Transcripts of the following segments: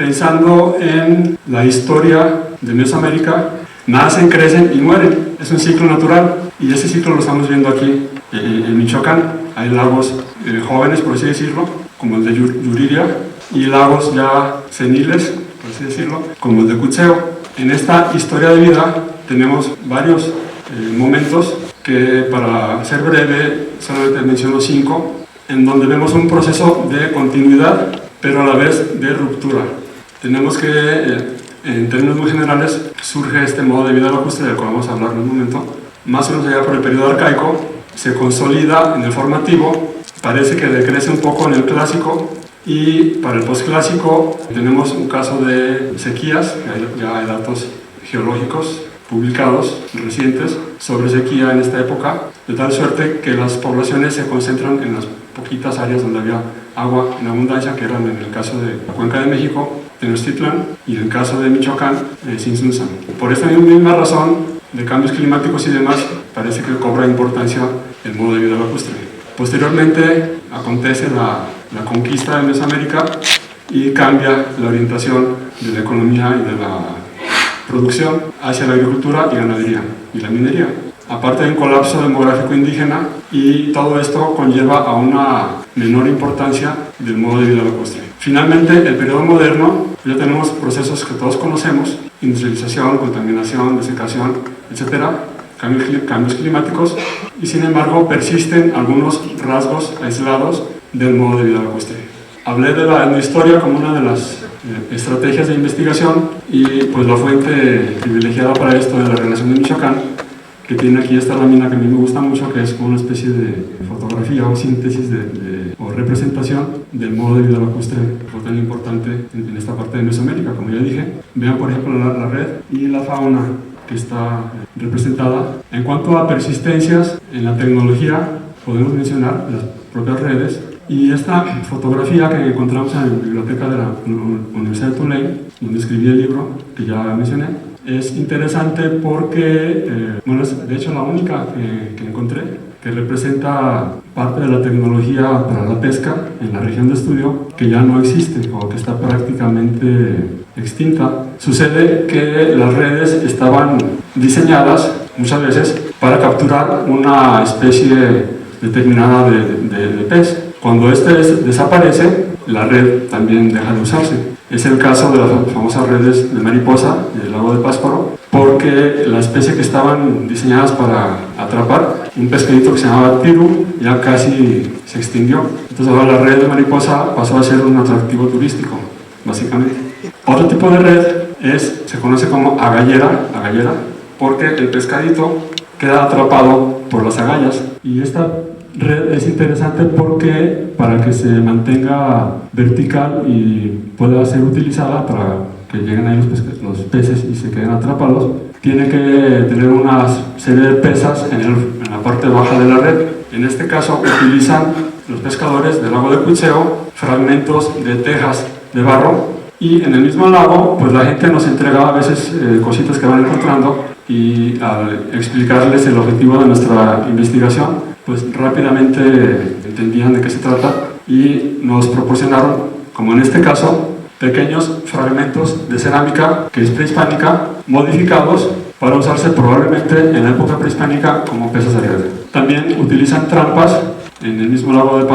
pensando en la historia de Mesoamérica, nacen, crecen y mueren. Es un ciclo natural y ese ciclo lo estamos viendo aquí en Michoacán. Hay lagos jóvenes, por así decirlo, como el de Yuriria, y lagos ya seniles, por así decirlo, como el de Cuitzeo. En esta historia de vida tenemos varios momentos que, para ser breve, solamente menciono 5, en donde vemos un proceso de continuidad, pero a la vez de ruptura. Tenemos que, en términos muy generales, surge este modo de vida lacustre, del cual vamos a hablar en un momento, más o menos allá por el periodo arcaico, se consolida en el formativo, parece que decrece un poco en el clásico, y para el posclásico tenemos un caso de sequías, ya hay datos geológicos publicados recientes sobre sequía en esta época, de tal suerte que las poblaciones se concentran en las poquitas áreas donde había agua en abundancia, que eran en el caso de la Cuenca de México, Tenochtitlán, y en el caso de Michoacán, Tzintzuntzan. Por esta misma razón de cambios climáticos y demás, parece que cobra importancia el modo de vida lacustre. Posteriormente acontece la conquista de Mesoamérica y cambia la orientación de la economía y de la producción hacia la agricultura y ganadería y la minería. Aparte de un colapso demográfico indígena, y todo esto conlleva a una menor importancia del modo de vida lacustre. Finalmente, el periodo moderno, ya tenemos procesos que todos conocemos: industrialización, contaminación, desecación, etc., cambios climáticos, y sin embargo persisten algunos rasgos aislados del modo de vida lacustre. Hablé de la etnohistoria como una de las estrategias de investigación, y pues la fuente privilegiada para esto es la relación de Michoacán, que tiene aquí esta lámina que a mí me gusta mucho, que es como una especie de fotografía o síntesis o representación del modo de vida lacustre, que fue tan importante en esta parte de Mesoamérica, como ya dije. Vean, por ejemplo, la red y la fauna que está representada. En cuanto a persistencias en la tecnología, podemos mencionar las propias redes, y esta fotografía que encontramos en la biblioteca de la Universidad de Tulane, donde escribí el libro que ya mencioné, es interesante porque, bueno, es de hecho la única que encontré que representa parte de la tecnología para la pesca en la región de estudio, que ya no existe o que está prácticamente extinta. Sucede que las redes estaban diseñadas muchas veces para capturar una especie determinada de pez. Cuando este desaparece, la red también deja de usarse. Es el caso de las famosas redes de mariposa del lago de Pátzcuaro, porque la especie que estaban diseñadas para atrapar, un pescadito que se llamaba tiru, ya casi se extinguió. Entonces ahora la red de mariposa pasó a ser un atractivo turístico, básicamente. Otro tipo de red se conoce como agallera, porque el pescadito queda atrapado por las agallas, y esta red es interesante porque, para que se mantenga vertical y pueda ser utilizada para que lleguen ahí los peces y se queden atrapados, tiene que tener una serie de pesas en la parte baja de la red. En este caso utilizan los pescadores del lago de Cuitzeo fragmentos de tejas de barro, y en el mismo lago pues la gente nos entrega a veces cositas que van encontrando, y al explicarles el objetivo de nuestra investigación, pues rápidamente entendían de qué se trata y nos proporcionaron, como en este caso, pequeños fragmentos de cerámica que es prehispánica, modificados para usarse probablemente en la época prehispánica como pesas de red. También utilizan trampas en el mismo lago de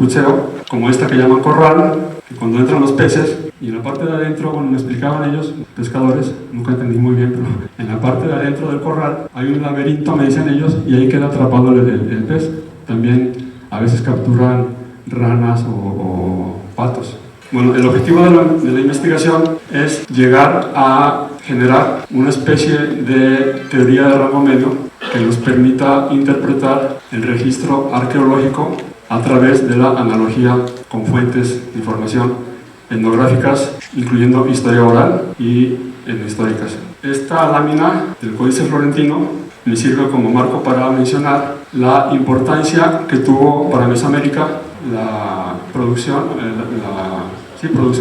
Cuitzeo, como esta que llaman corral, que cuando entran los peces, y en la parte de adentro, bueno, me explicaban ellos, pescadores, nunca entendí muy bien, pero en la parte de adentro del corral hay un laberinto, me dicen ellos, y ahí queda atrapado el pez. También a veces capturan ranas o patos. Bueno, el objetivo de la investigación es llegar a generar una especie de teoría de rango medio que nos permita interpretar el registro arqueológico a través de la analogía con fuentes de información etnográficas, incluyendo historia oral y etnohistóricas. Esta lámina del Códice Florentino me sirve como marco para mencionar la importancia que tuvo para Mesoamérica la producción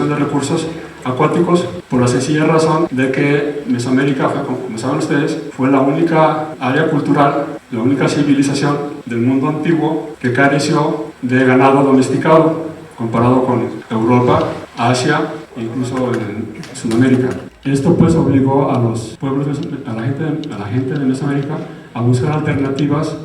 de recursos acuáticos, por la sencilla razón de que Mesoamérica, como saben ustedes, fue la única área cultural, la única civilización del mundo antiguo que careció de ganado domesticado, comparado con Europa, Asia incluso en Sudamérica. Esto pues obligó a los pueblos, a la gente de Mesoamérica a buscar alternativas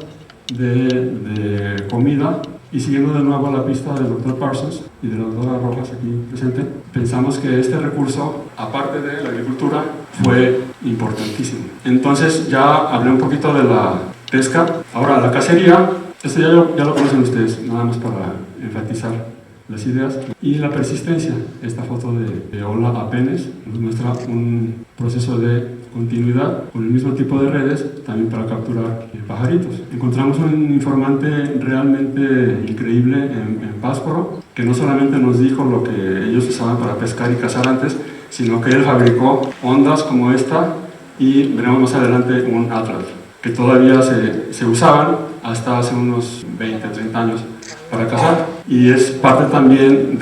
de comida, y siguiendo de nuevo la pista del Dr. Parsons y de la doctora Rojas aquí presente, pensamos que este recurso, aparte de la agricultura, fue importantísimo. Entonces ya hablé un poquito de la pesca. Ahora la cacería, esto ya lo conocen ustedes, nada más para enfatizar las ideas. Y la persistencia, esta foto de Ola Apenes nos muestra un proceso de continuidad con el mismo tipo de redes también para capturar pajaritos. Encontramos un informante realmente increíble en Pátzcuaro, que no solamente nos dijo lo que ellos usaban para pescar y cazar antes, sino que él fabricó ondas como esta, y veremos más adelante un atlas, que todavía se usaban hasta hace unos 20, 30 años para cazar, y es parte también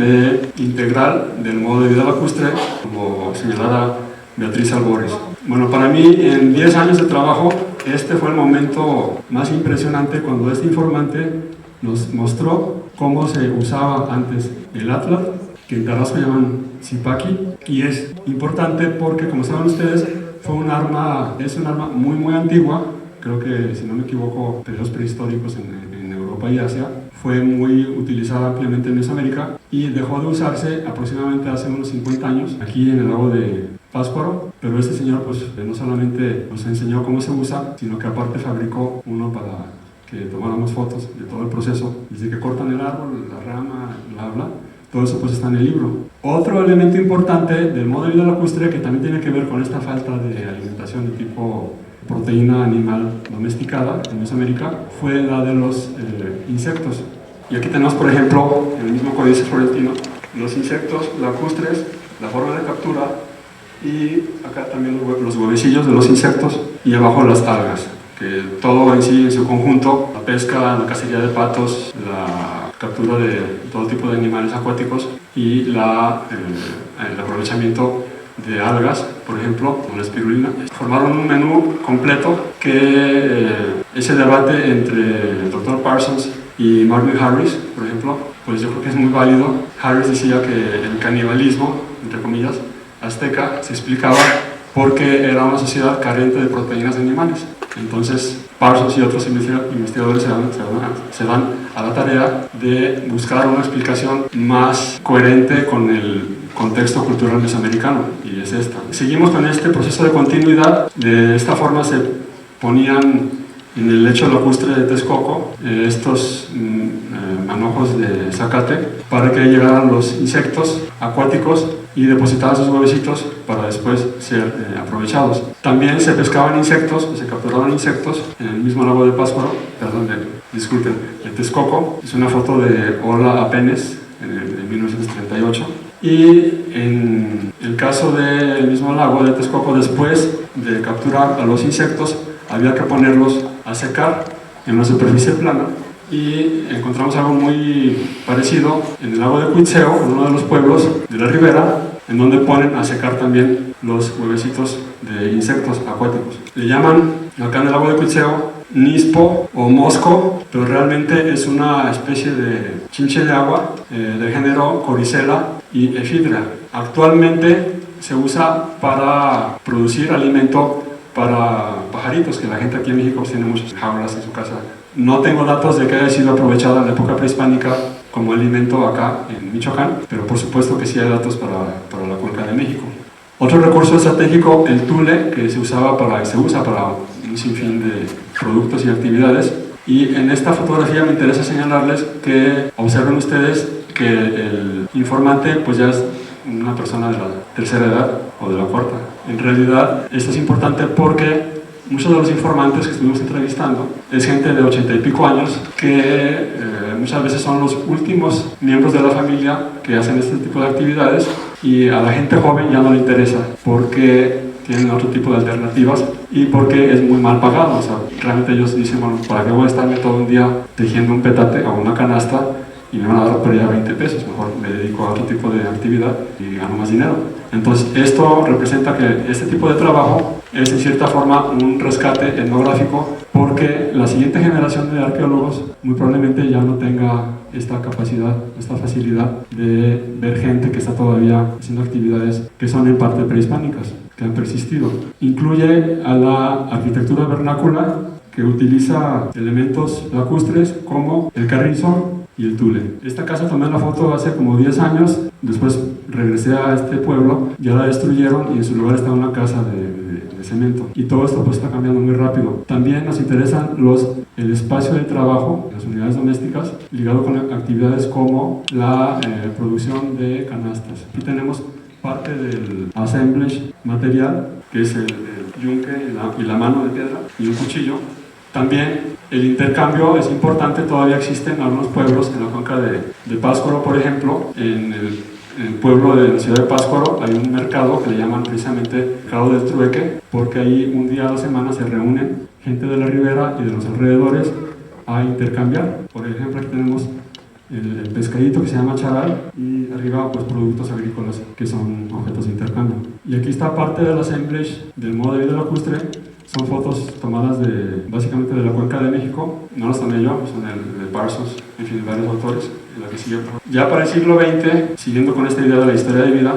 integral del modo de vida lacustre, como señalara Beatriz Albores. Bueno, para mí, en 10 años de trabajo, este fue el momento más impresionante cuando este informante nos mostró cómo se usaba antes el atlas, que en Tarasco llaman zipaki, y es importante porque, como saben ustedes, es un arma muy antigua. Creo que, si no me equivoco, periodos prehistóricos en Europa y Asia. Fue muy utilizada ampliamente en Mesoamérica y dejó de usarse aproximadamente hace unos 50 años aquí en el lago de Pátzcuaro, pero este señor pues no solamente nos enseñó cómo se usa, sino que aparte fabricó uno para que tomáramos fotos de todo el proceso, desde que cortan el árbol, la rama, bla, todo eso pues está en el libro. Otro elemento importante del modo de vida lacustre, que también tiene que ver con esta falta de alimentación de tipo proteína animal domesticada en Mesoamérica, fue la de los insectos. Y aquí tenemos, por ejemplo, en el mismo códice florentino, los insectos lacustres, la forma de captura, y acá también los huevecillos de los insectos, y abajo las algas, que todo en sí, en su conjunto, la pesca, la cacería de patos, la captura de todo tipo de animales acuáticos y el aprovechamiento de algas, por ejemplo, como la espirulina, formaron un menú completo que ese debate entre el Dr. Parsons y Marvin Harris, por ejemplo, pues yo creo que es muy válido. Harris decía que el canibalismo, entre comillas, azteca, se explicaba porque era una sociedad carente de proteínas de animales. Entonces, Parsons y otros investigadores se dan a la tarea de buscar una explicación más coherente con el contexto cultural mesoamericano, y es esta. Seguimos con este proceso de continuidad. De esta forma se ponían en el lecho lacustre de Texcoco estos manojos de zacate para que llegaran los insectos acuáticos y depositaban sus huevecitos para después ser aprovechados. También se pescaban insectos, se capturaban insectos en el mismo lago de Pátzcuaro, de Texcoco. Es una foto de Ola Apenes en 1938. Y en el caso del mismo lago de Texcoco, después de capturar a los insectos, había que ponerlos a secar en una superficie plana, y encontramos algo muy parecido en el lago de Cuitzeo, en uno de los pueblos de la ribera, en donde ponen a secar también los huevecitos de insectos acuáticos. Le llaman acá en el lago de Cuitzeo nispo o mosco, pero realmente es una especie de chinche de agua del género Coricela y Ephidra. Actualmente se usa para producir alimento para pajaritos, que la gente aquí en México tiene muchas jaulas en su casa. No tengo datos de que haya sido aprovechada en la época prehispánica como alimento acá en Michoacán, pero por supuesto que sí hay datos para la cuenca de México. Otro recurso estratégico, el tule, que se usa para un sinfín de productos y actividades. Y en esta fotografía me interesa señalarles que observen ustedes que el informante pues ya es una persona de la tercera edad o de la cuarta. En realidad esto es importante porque muchos de los informantes que estuvimos entrevistando es gente de 80 y pico años que muchas veces son los últimos miembros de la familia que hacen este tipo de actividades, y a la gente joven ya no le interesa porque tienen otro tipo de alternativas y porque es muy mal pagado. O sea, realmente ellos dicen, bueno, ¿para qué voy a estarme todo un día tejiendo un petate o una canasta y me van a dar por allá 20 pesos, mejor me dedico a otro tipo de actividad y gano más dinero. Entonces esto representa que este tipo de trabajo es en cierta forma un rescate etnográfico, porque la siguiente generación de arqueólogos muy probablemente ya no tenga esta capacidad, esta facilidad de ver gente que está todavía haciendo actividades que son en parte prehispánicas, que han persistido. Incluye a la arquitectura vernácula, que utiliza elementos lacustres como el carrizo y el tule. Esta casa tomé la foto hace como 10 años, después regresé a este pueblo, ya la destruyeron y en su lugar está una casa de cemento. Y todo esto pues está cambiando muy rápido. También nos interesan el espacio de trabajo, las unidades domésticas, ligado con actividades como la producción de canastas. Aquí tenemos parte del assemblage material, que es el yunque y la mano de piedra y un cuchillo. También el intercambio es importante, todavía existen algunos pueblos en la cuenca de Pátzcuaro, por ejemplo. En el pueblo de la ciudad de Pátzcuaro hay un mercado que le llaman precisamente Mercado del Trueque, porque ahí un día a la semana se reúnen gente de la ribera y de los alrededores a intercambiar. Por ejemplo, aquí tenemos el pescadito que se llama charal y arriba pues productos agrícolas que son objetos de intercambio. Y aquí está parte del assemblage del modo de vida lacustre. Son fotos tomadas básicamente de la Cuenca de México, no las tomé yo, son de Parsons, en fin, de varios autores. La que siguió. Ya para el siglo XX, siguiendo con esta idea de la historia de vida,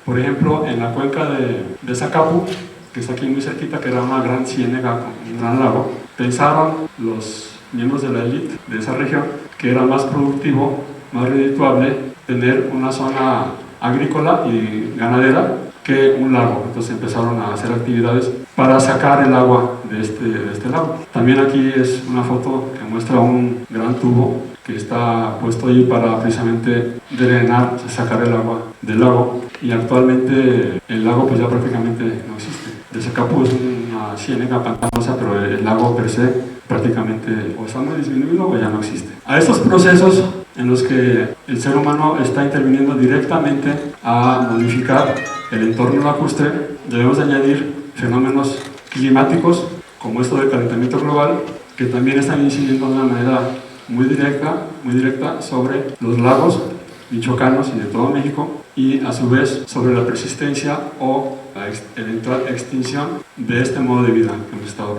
por ejemplo, en la cuenca de Zacapu, que está aquí muy cerquita, que era una gran ciénaga, un gran lago, pensaron los miembros de la élite de esa región que era más productivo, más redituable tener una zona agrícola y ganadera que un lago. Entonces empezaron a hacer actividades para sacar el agua de este lago. También aquí es una foto que muestra un gran tubo que está puesto ahí para precisamente drenar, sacar el agua del lago, y actualmente el lago pues ya prácticamente no existe. De Zacapu es una ciénaga pantanosa, pero el lago per se prácticamente o está muy disminuido o ya no existe. A estos procesos en los que el ser humano está interviniendo directamente a modificar el entorno lacustre, debemos añadir fenómenos climáticos como esto del calentamiento global, que también están incidiendo de una manera muy directa sobre los lagos michoacanos y de todo México, y a su vez sobre la persistencia o la eventual extinción de este modo de vida que hemos estado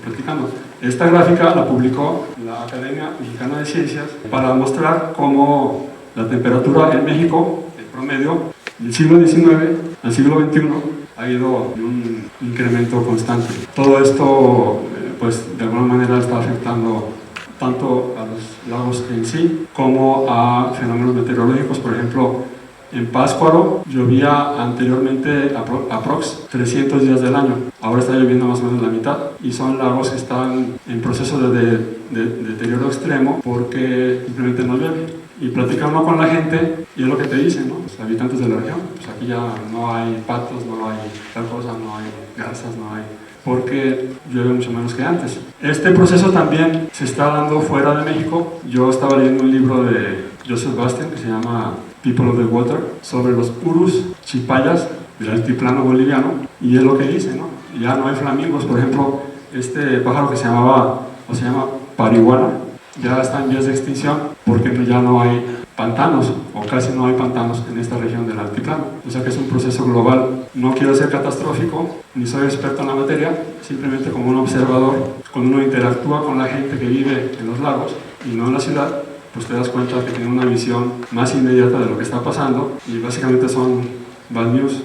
platicando. Esta gráfica la publicó la Academia Mexicana de Ciencias para mostrar cómo la temperatura en México, el promedio, del siglo XIX al siglo XXI, ha ido en un incremento constante. Todo esto, pues, de alguna manera está afectando tanto a los lagos en sí como a fenómenos meteorológicos. Por ejemplo, en Pátzcuaro llovía anteriormente aprox 300 días del año, ahora está lloviendo más o menos la mitad, y son lagos que están en proceso de deterioro extremo porque simplemente no llueve. Y platica uno con la gente y es lo que te dicen, ¿no? Los habitantes de la región, pues aquí ya no hay patos, no hay tal cosa, no hay garzas, no hay, porque llueve mucho menos que antes. Este proceso también se está dando fuera de México. Yo estaba leyendo un libro de Joseph Bastian que se llama People of the Water, sobre los urus chipayas del altiplano boliviano, y es lo que dice, ¿no? Ya no hay flamingos, por ejemplo, este pájaro que se llama parihuana, ya está en vías de extinción porque ya no hay pantanos, o casi no hay pantanos en esta región del altiplano. O sea que es un proceso global. No quiero ser catastrófico, ni soy experto en la materia, simplemente como un observador. Cuando uno interactúa con la gente que vive en los lagos y no en la ciudad, pues te das cuenta que tiene una visión más inmediata de lo que está pasando, y básicamente son bad news.